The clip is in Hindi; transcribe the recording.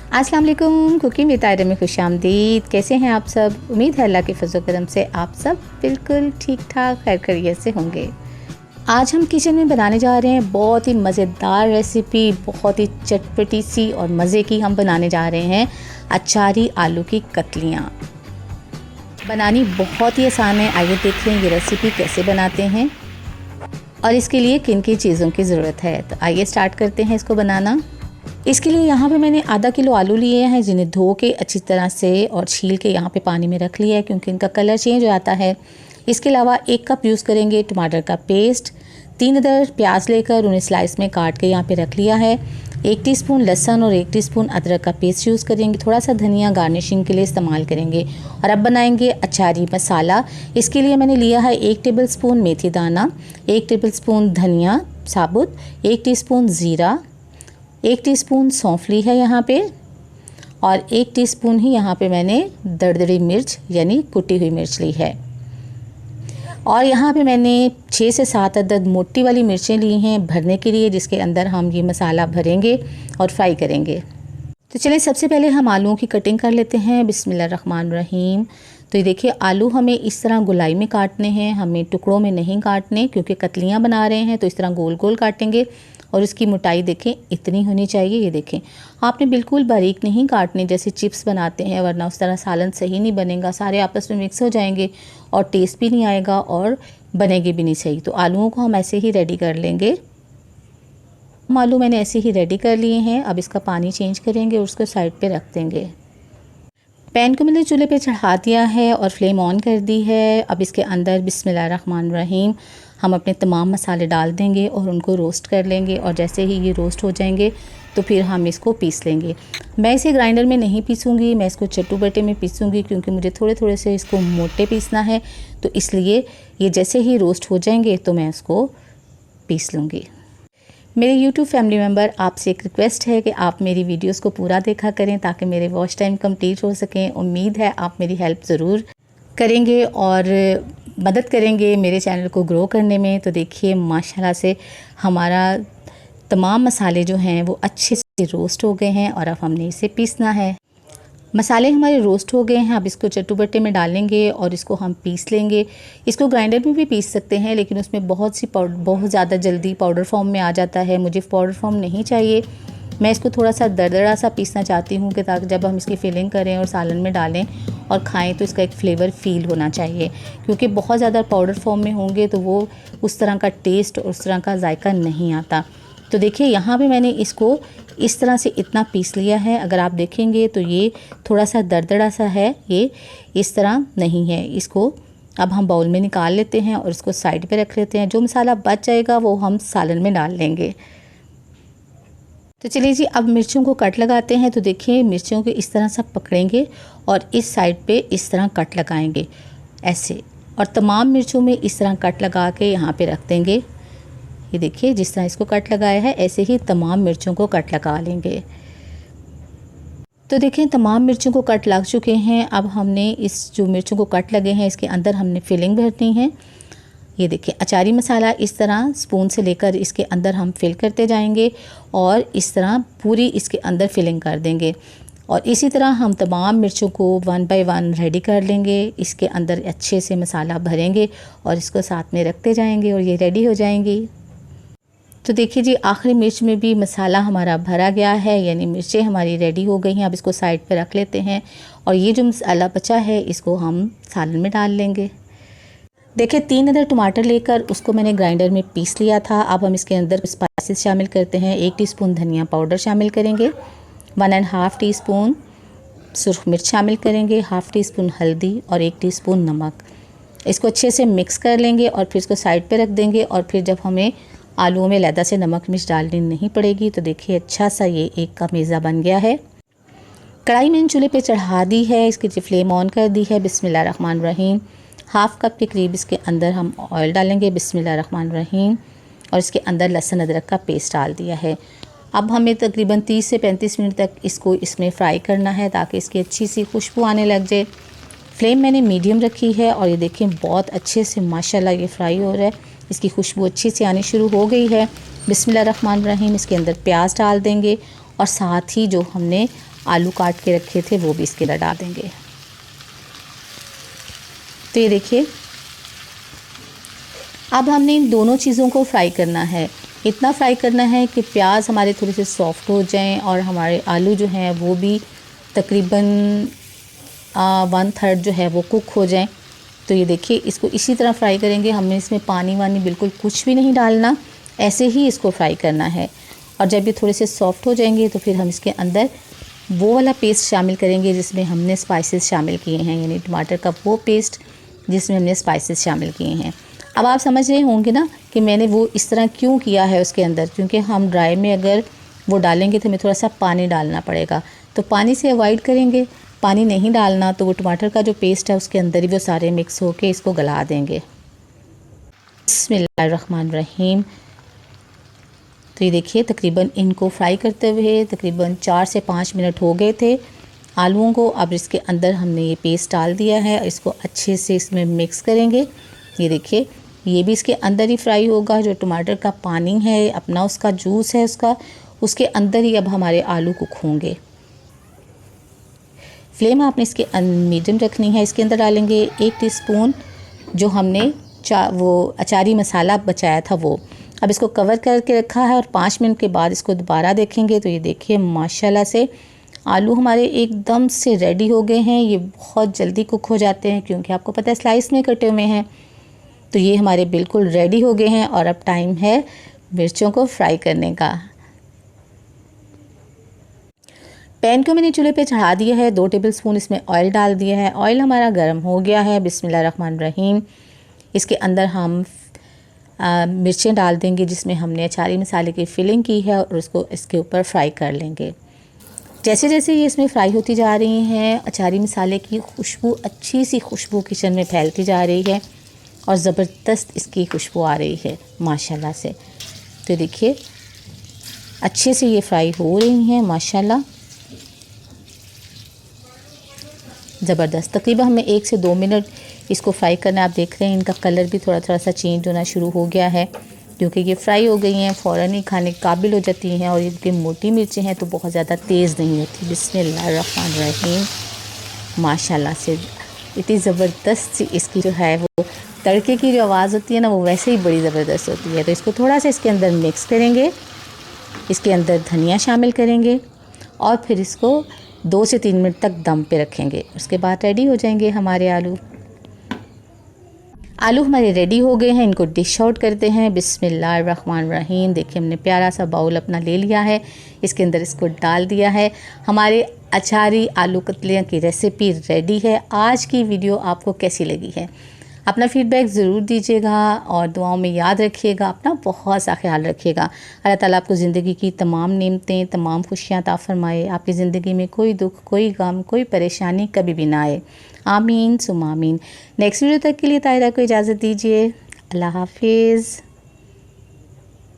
अस्सलाम वालेकुम। कुकिंग विद आयरा में खुशामदीद। कैसे हैं आप सब? उम्मीद है अल्लाह के फजल करम से आप सब बिल्कुल ठीक ठाक खैर खैरियत से होंगे। आज हम किचन में बनाने जा रहे हैं बहुत ही मज़ेदार रेसिपी, बहुत ही चटपटी सी और मज़े की हम बनाने जा रहे हैं अचारी आलू की कतलियाँ। बनानी बहुत ही आसान है। आइए देखें ये रेसिपी कैसे बनाते हैं और इसके लिए किन किन चीज़ों की ज़रूरत है। तो आइए स्टार्ट करते हैं इसको बनाना। इसके लिए यहाँ पे मैंने आधा किलो आलू लिए हैं, जिन्हें धो के अच्छी तरह से और छील के यहाँ पे पानी में रख लिया है क्योंकि इनका कलर चेंज हो जाता है। इसके अलावा 1 कप यूज़ करेंगे टमाटर का पेस्ट। 3 अदर प्याज लेकर उन्हें स्लाइस में काट के यहाँ पे रख लिया है। 1 टीस्पून लहसुन और 1 टीस्पून अदरक का पेस्ट यूज़ करेंगे। थोड़ा सा धनिया गार्निशिंग के लिए इस्तेमाल करेंगे। और अब बनाएंगे अचारी मसाला। इसके लिए मैंने लिया है 1 टेबल स्पून मेथी दाना, 1 टेबल स्पून धनिया साबुत, 1 टीस्पून ज़ीरा, 1 टीस्पून सौंफ ली है यहाँ पे और 1 टीस्पून ही यहाँ पे मैंने दरदरी मिर्च यानी कुटी हुई मिर्च ली है। और यहाँ पे मैंने 6 से 7 अदद मोटी वाली मिर्चें ली हैं भरने के लिए, जिसके अंदर हम ये मसाला भरेंगे और फ्राई करेंगे। तो चलिए सबसे पहले हम आलूओं की कटिंग कर लेते हैं। बिस्मिल्लाहिर्रहमानिर्रहीम। तो ये देखिए आलू हमें इस तरह गोलाई में काटने हैं, हमें टुकड़ों में नहीं काटने क्योंकि कतलियाँ बना रहे हैं तो इस तरह गोल गोल काटेंगे। और इसकी मोटाई देखें इतनी होनी चाहिए। ये देखें आपने बिल्कुल बारीक नहीं काटने जैसे चिप्स बनाते हैं, वरना उस तरह सालन सही नहीं बनेगा, सारे आपस में मिक्स हो जाएंगे और टेस्ट भी नहीं आएगा और बनेगी भी नहीं सही। तो आलूओं को हम ऐसे ही रेडी कर लेंगे। आलू मैंने ऐसे ही रेडी कर लिए हैं। अब इसका पानी चेंज करेंगे और उसको साइड पे रख देंगे। पैन को मैंने चूल्हे पे चढ़ा दिया है और फ्लेम ऑन कर दी है। अब इसके अंदर बिस्मिल्लाहिर्रहमानिर्रहीम हम अपने तमाम मसाले डाल देंगे और उनको रोस्ट कर लेंगे। और जैसे ही ये रोस्ट हो जाएंगे तो फिर हम इसको पीस लेंगे। मैं इसे ग्राइंडर में नहीं पीसूँगी, मैं इसको चट्टू बट्टे में पीसूँगी क्योंकि मुझे थोड़े थोड़े से इसको मोटे पीसना है। तो इसलिए ये जैसे ही रोस्ट हो जाएंगे तो मैं इसको पीस लूँगी। मेरे YouTube फैमिली मेम्बर, आपसे एक रिक्वेस्ट है कि आप मेरी वीडियोस को पूरा देखा करें ताकि मेरे वॉच टाइम कंप्लीट हो सकें। उम्मीद है आप मेरी हेल्प ज़रूर करेंगे और मदद करेंगे मेरे चैनल को ग्रो करने में। तो देखिए माशाल्लाह से हमारा तमाम मसाले जो हैं वो अच्छे से रोस्ट हो गए हैं और अब हमने इसे पीसना है। मसाले हमारे रोस्ट हो गए हैं। अब इसको चट्टू बट्टे में डालेंगे और इसको हम पीस लेंगे। इसको ग्राइंडर में भी पीस सकते हैं लेकिन उसमें बहुत ज़्यादा जल्दी पाउडर फॉर्म में आ जाता है। मुझे पाउडर फॉर्म नहीं चाहिए, मैं इसको थोड़ा सा दरदरा सा पीसना चाहती हूँ कि ताकि जब हम इसकी फिलिंग करें और सालन में डालें और खाएं तो इसका एक फ़्लेवर फ़ील होना चाहिए। क्योंकि बहुत ज़्यादा पाउडर फॉर्म में होंगे तो वो उस तरह का टेस्ट और उस तरह का जायका नहीं आता। तो देखिए यहाँ पे मैंने इसको इस तरह से इतना पीस लिया है। अगर आप देखेंगे तो ये थोड़ा सा दरदरा सा है, ये इस तरह नहीं है। इसको अब हम बाउल में निकाल लेते हैं और इसको साइड पे रख लेते हैं। जो मसाला बच जाएगा वो हम सालन में डाल लेंगे। तो चलिए जी अब मिर्चों को कट लगाते हैं। तो देखिए मिर्चों को इस तरह से पकड़ेंगे और इस साइड पे इस तरह कट लगाएंगे ऐसे, और तमाम मिर्चों में इस तरह कट लगा के यहाँ पे रख देंगे। ये देखिए जिस तरह इसको कट लगाया है ऐसे ही तमाम मिर्चों को कट लगा लेंगे। तो देखें तमाम मिर्चों को कट लग चुके हैं। अब हमने इस जो मिर्चों को कट लगे हैं इसके अंदर हमने फिलिंग भरनी है। ये देखिए अचारी मसाला इस तरह स्पून से लेकर इसके अंदर हम फिल करते जाएंगे और इस तरह पूरी इसके अंदर फिलिंग कर देंगे। और इसी तरह हम तमाम मिर्चों को 1 बाय 1 रेडी कर लेंगे। इसके अंदर अच्छे से मसाला भरेंगे और इसको साथ में रखते जाएंगे और ये रेडी हो जाएंगी। तो देखिए जी आखिरी मिर्च में भी मसाला हमारा भरा गया है, यानी मिर्चें हमारी रेडी हो गई हैं। अब इसको साइड पे रख लेते हैं और ये जो मसाला बचा है इसको हम सालन में डाल लेंगे। देखिए 3 अदर टमाटर लेकर उसको मैंने ग्राइंडर में पीस लिया था। अब हम इसके अंदर स्पाइसेस शामिल करते हैं। 1 टीस्पून धनिया पाउडर शामिल करेंगे, 1.5 टीस्पून सुरख मिर्च शामिल करेंगे, 1/2 टीस्पून हल्दी और 1 टीस्पून नमक। इसको अच्छे से मिक्स कर लेंगे और फिर इसको साइड पे रख देंगे। और फिर जब हमें आलूओं में अलहदा से नमक मिर्च डालनी नहीं पड़ेगी तो देखिए अच्छा सा ये एक का मेज़ा बन गया है। कढ़ाई मैंने चूल्हे पे चढ़ा दी है, इसकी फ्लेम ऑन कर दी है। बिस्मिल्लाहिर्रहमानिर्रहीम 1/2 कप के करीब इसके अंदर हम ऑयल डालेंगे। बिस्मिल्लाहिर्रहमानिर्रहीम। और इसके अंदर लहसुन अदरक का पेस्ट डाल दिया है। अब हमें तकरीबन 30 से 35 मिनट तक इसको इसमें फ्राई करना है ताकि इसकी अच्छी सी खुशबू आने लग जाए। फ्लेम मैंने मीडियम रखी है और ये देखें बहुत अच्छे से माशाल्लाह ये फ्राई हो रहा है। इसकी खुशबू अच्छी से आनी शुरू हो गई है। बिस्मिल्लाहिर्रहमानिर्रहीम इसके अंदर प्याज डाल देंगे और साथ ही जो हमने आलू काट के रखे थे वो भी इसके अंदर डाल देंगे। तो ये देखिए अब हमने इन दोनों चीज़ों को फ्राई करना है। इतना फ्राई करना है कि प्याज हमारे थोड़े से सॉफ्ट हो जाएं और हमारे आलू जो हैं वो भी तकरीबन 1/3 जो है वो कुक हो जाएं। तो ये देखिए इसको इसी तरह फ्राई करेंगे, हमें इसमें पानी वानी बिल्कुल कुछ भी नहीं डालना, ऐसे ही इसको फ्राई करना है। और जब ये थोड़े से सॉफ्ट हो जाएंगे तो फिर हम इसके अंदर वो वाला पेस्ट शामिल करेंगे जिसमें हमने स्पाइसेस शामिल किए हैं, यानी टमाटर का वो पेस्ट जिसमें हमने स्पाइसेस शामिल किए हैं। अब आप समझ रहे होंगे ना कि मैंने वो इस तरह क्यों किया है उसके अंदर, क्योंकि हम ड्राई में अगर वो डालेंगे तो हमें थोड़ा सा पानी डालना पड़ेगा, तो पानी से अवॉइड करेंगे, पानी नहीं डालना, तो वो टमाटर का जो पेस्ट है उसके अंदर ही वो सारे मिक्स होके इसको गला देंगे। बिस्मिल्लाहिर्रहमानिर्रहीम। तो ये देखिए तकरीबन इनको फ्राई करते हुए तकरीबन 4 से 5 मिनट हो गए थे आलूओं को। अब इसके अंदर हमने ये पेस्ट डाल दिया है, इसको अच्छे से इसमें मिक्स करेंगे। ये देखिए ये भी इसके अंदर ही फ्राई होगा, जो टमाटर का पानी है अपना उसका जूस है उसके अंदर ही अब हमारे आलू कुक होंगे। फ्लेम आपने इसके मीडियम रखनी है। इसके अंदर डालेंगे 1 टीस्पून जो हमने वो अचारी मसाला बचाया था वो। अब इसको कवर करके रखा है और 5 मिनट के बाद इसको दोबारा देखेंगे तो ये देखिए माशाल्लाह से आलू हमारे एकदम से रेडी हो गए हैं। ये बहुत जल्दी कुक हो जाते हैं क्योंकि आपको पता है स्लाइस में कटे हुए हैं। तो ये हमारे बिल्कुल रेडी हो गए हैं और अब टाइम है मिर्चों को फ्राई करने का। पैन को मैंने चूल्हे पे चढ़ा दिया है, 2 टेबलस्पून इसमें ऑयल डाल दिया है। ऑयल हमारा गर्म हो गया है। बिस्मिल्लाहिर्रहमानिर्रहीम। इसके अंदर हम मिर्चें डाल देंगे जिसमें हमने अचारी मसाले की फिलिंग की है और उसको इसके ऊपर फ्राई कर लेंगे। जैसे जैसे ये इसमें फ्राई होती जा रही हैं अचारी मसाले की खुशबू, अच्छी सी खुशबू किचन में फैलती जा रही है और ज़बरदस्त इसकी खुशबू आ रही है माशाल्लाह से। तो देखिए अच्छे से ये फ्राई हो रही हैं माशाल्लाह, ज़बरदस्त। तकरीबन हमें 1 से 2 मिनट इसको फ्राई करना है। आप देख रहे हैं इनका कलर भी थोड़ा थोड़ा सा चेंज होना शुरू हो गया है क्योंकि ये फ्राई हो गई हैं, फ़ौरन ही खाने के काबिल हो जाती हैं। और इनकी मोटी मिर्चें हैं तो बहुत ज़्यादा तेज़ नहीं होती। बिस्मिल्लाहिर्रहमानिर्रहीम। माशाल्लाह से इतनी ज़बरदस्त सी इसकी जो है वो तड़के की जो आवाज़ होती है ना वो वैसे ही बड़ी ज़बरदस्त होती है। तो इसको थोड़ा सा इसके अंदर मिक्स करेंगे, इसके अंदर धनिया शामिल करेंगे और फिर इसको 2 से 3 मिनट तक दम पे रखेंगे। उसके बाद रेडी हो जाएंगे हमारे आलू। आलू हमारे रेडी हो गए हैं, इनको डिश आउट करते हैं। बिस्मिल्लाहिर्रहमानिर्रहीम। देखिए हमने प्यारा सा बाउल अपना ले लिया है, इसके अंदर इसको डाल दिया है। हमारे अचारी आलू कतलियाँ की रेसिपी रेडी है। आज की वीडियो आपको कैसी लगी है? अपना फ़ीडबैक ज़रूर दीजिएगा और दुआओं में याद रखिएगा। अपना बहुत सा ख्याल रखिएगा। अल्लाह ताला आपको ज़िंदगी की तमाम नेमतें, तमाम खुशियाँ अता फ़रमाए। आपकी ज़िंदगी में कोई दुख, कोई गम, कोई परेशानी कभी भी ना आए। आमीन सुम आमीन। नेक्स्ट वीडियो तक के लिए ताहिरा को इजाज़त दीजिए। अल्लाह हाफिज़।